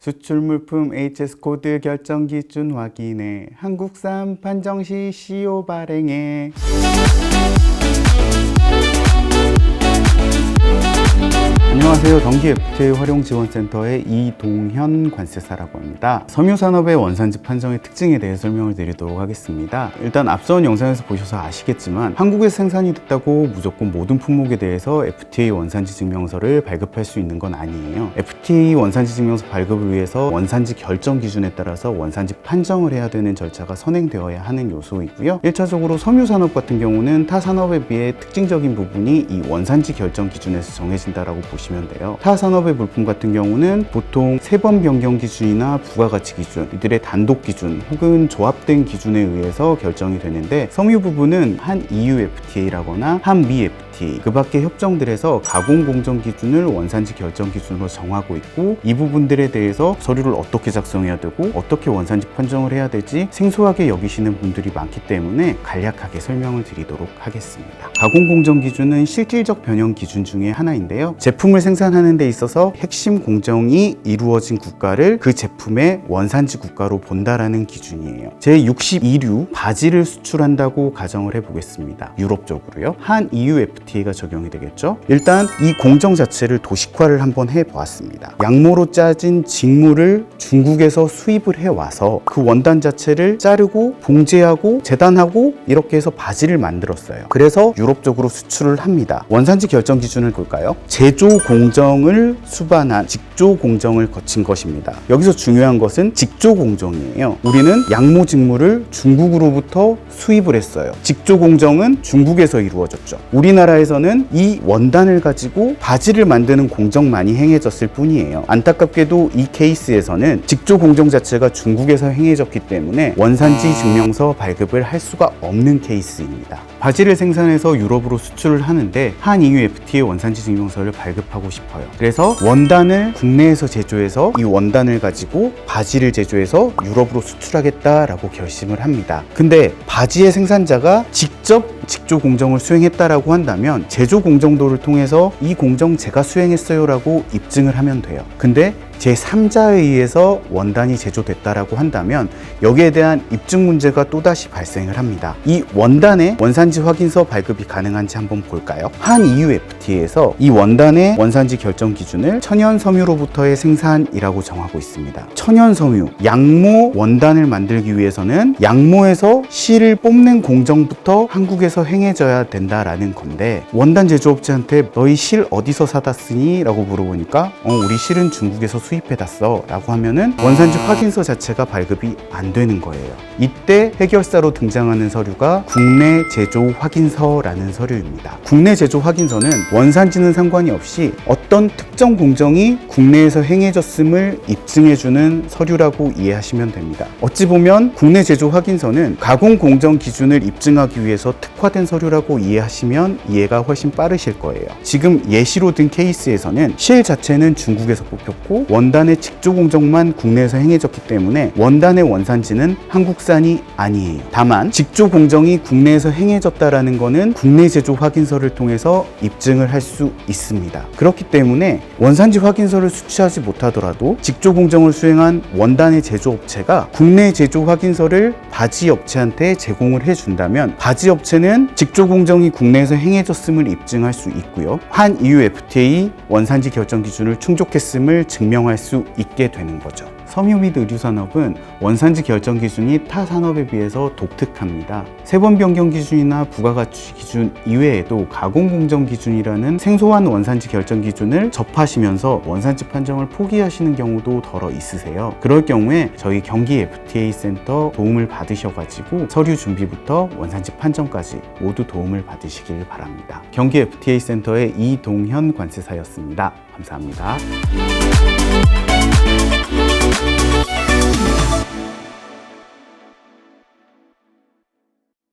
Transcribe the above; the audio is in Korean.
수출 물품 HS 코드 결정 기준 확인해. 한국산 판정 시 CO 발행해. 안녕하세요. 경기 FTA 활용지원센터의 이동현 관세사라고 합니다. 섬유산업의 원산지 판정의 특징에 대해 설명을 드리도록 하겠습니다. 일단 앞선 영상에서 보셔서 아시겠지만 한국에서 생산이 됐다고 무조건 모든 품목에 대해서 FTA 원산지 증명서를 발급할 수 있는 건 아니에요. FTA 원산지 증명서 발급을 위해서 원산지 결정 기준에 따라서 원산지 판정을 해야 되는 절차가 선행되어야 하는 요소이고요. 1차적으로 섬유산업 같은 경우는 타 산업에 비해 특징적인 부분이 이 원산지 결정 기준에서 정해진다라고 보시면 돼요. 타 산업의 물품 같은 경우는 보통 세번 변경 기준이나 부가가치 기준, 이들의 단독 기준 혹은 조합된 기준에 의해서 결정이 되는데, 섬유 부분은 한 EU FTA라거나 한 미 FTA, 그 밖의 협정들에서 가공 공정 기준을 원산지 결정 기준으로 정하고 있고, 이 부분들에 대해서 서류를 어떻게 작성해야 되고 어떻게 원산지 판정을 해야 될지 생소하게 여기시는 분들이 많기 때문에 간략하게 설명을 드리도록 하겠습니다. 가공 공정 기준은 실질적 변형 기준 중에 하나인데요. 제품을 생산하는 데 있어서 핵심 공정이 이루어진 국가를 그 제품의 원산지 국가로 본다라는 기준이에요. 제62류 바지를 수출한다고 가정을 해보겠습니다. 유럽 쪽으로요. 한 EU FTA가 적용이 되겠죠. 일단 이 공정 자체를 도식화를 한번 해보았습니다. 양모로 짜진 직물을 중국에서 수입을 해와서 그 원단 자체를 자르고 봉제하고 재단하고 이렇게 해서 바지를 만들었어요. 그래서 유럽 쪽으로 수출을 합니다. 원산지 결정 기준을 볼까요? 제조 공정을 수반한 직조 공정을 거친 것입니다. 여기서 중요한 것은 직조 공정이에요. 우리는 양모 직물을 중국으로부터 수입을 했어요. 직조 공정은 중국에서 이루어졌죠. 우리나라에서는 이 원단을 가지고 바지를 만드는 공정만이 행해졌을 뿐이에요. 안타깝게도 이 케이스에서는 직조 공정 자체가 중국에서 행해졌기 때문에 원산지 증명서 발급을 할 수가 없는 케이스입니다. 바지를 생산해서 유럽으로 수출을 하는데 한 EU FTA 원산지 증명서를 발급하고 싶어요. 그래서 원단을 국내에서 제조해서 이 원단을 가지고 바지를 제조해서 유럽으로 수출하겠다라고 결심을 합니다. 근데 바지의 생산자가 직접 직조 공정을 수행했다라고 한다면 제조 공정도를 통해서 이 공정 제가 수행했어요 라고 입증을 하면 돼요. 근데 제3자에 의해서 원단이 제조됐다라고 한다면 여기에 대한 입증 문제가 또다시 발생을 합니다. 이 원단의 원산지 확인서 발급이 가능한지 한번 볼까요? 한 EU FTA에서 이 원단의 원산지 결정 기준을 천연 섬유로부터의 생산이라고 정하고 있습니다. 천연 섬유, 양모 원단을 만들기 위해서는 양모에서 실을 뽑는 공정부터 한국에서 행해져야 된다라는 건데, 원단 제조업체한테 너희 실 어디서 사다 쓰니? 라고 물어보니까 우리 실은 중국에서 수입해놨어 라고 하면은 원산지 확인서 자체가 발급이 안 되는 거예요. 이때 해결사로 등장하는 서류가 국내 제조 확인서라는 서류입니다. 국내 제조 확인서는 원산지는 상관이 없이 어떤 특정 공정이 국내에서 행해졌음을 입증해주는 서류라고 이해하시면 됩니다. 어찌 보면 국내 제조 확인서는 가공 공정 기준을 입증하기 위해서 특화된 서류라고 이해하시면 이해가 훨씬 빠르실 거예요. 지금 예시로 든 케이스에서는 실 자체는 중국에서 뽑혔고 원단의 직조 공정만 국내에서 행해졌기 때문에 원단의 원산지는 한국산이 아니에요. 다만 직조 공정이 국내에서 행해졌다라는 것은 국내 제조 확인서를 통해서 입증을 할 수 있습니다. 그렇기 때문에 원산지 확인서를 수취하지 못하더라도 직조 공정을 수행한 원단의 제조업체가 국내 제조 확인서를 바지 업체한테 제공을 해준다면 바지 업체는 직조 공정이 국내에서 행해졌음을 입증할 수 있고요. 한 EU FTA 원산지 결정 기준을 충족했음을 증명할 수 있게 되는 거죠. 섬유 및 의류산업은 원산지 결정 기준이 타 산업에 비해서 독특합니다. 세번 변경 기준이나 부가가치 기준 이외에도 가공 공정 기준이라는 생소한 원산지 결정 기준을 접하시면서 원산지 판정을 포기하시는 경우도 덜어 있으세요. 그럴 경우에 저희 경기 FTA 센터 도움을 받으셔가지고 서류 준비부터 원산지 판정까지 모두 도움을 받으시길 바랍니다. 경기 FTA 센터의 이동현 관세사였습니다. 감사합니다.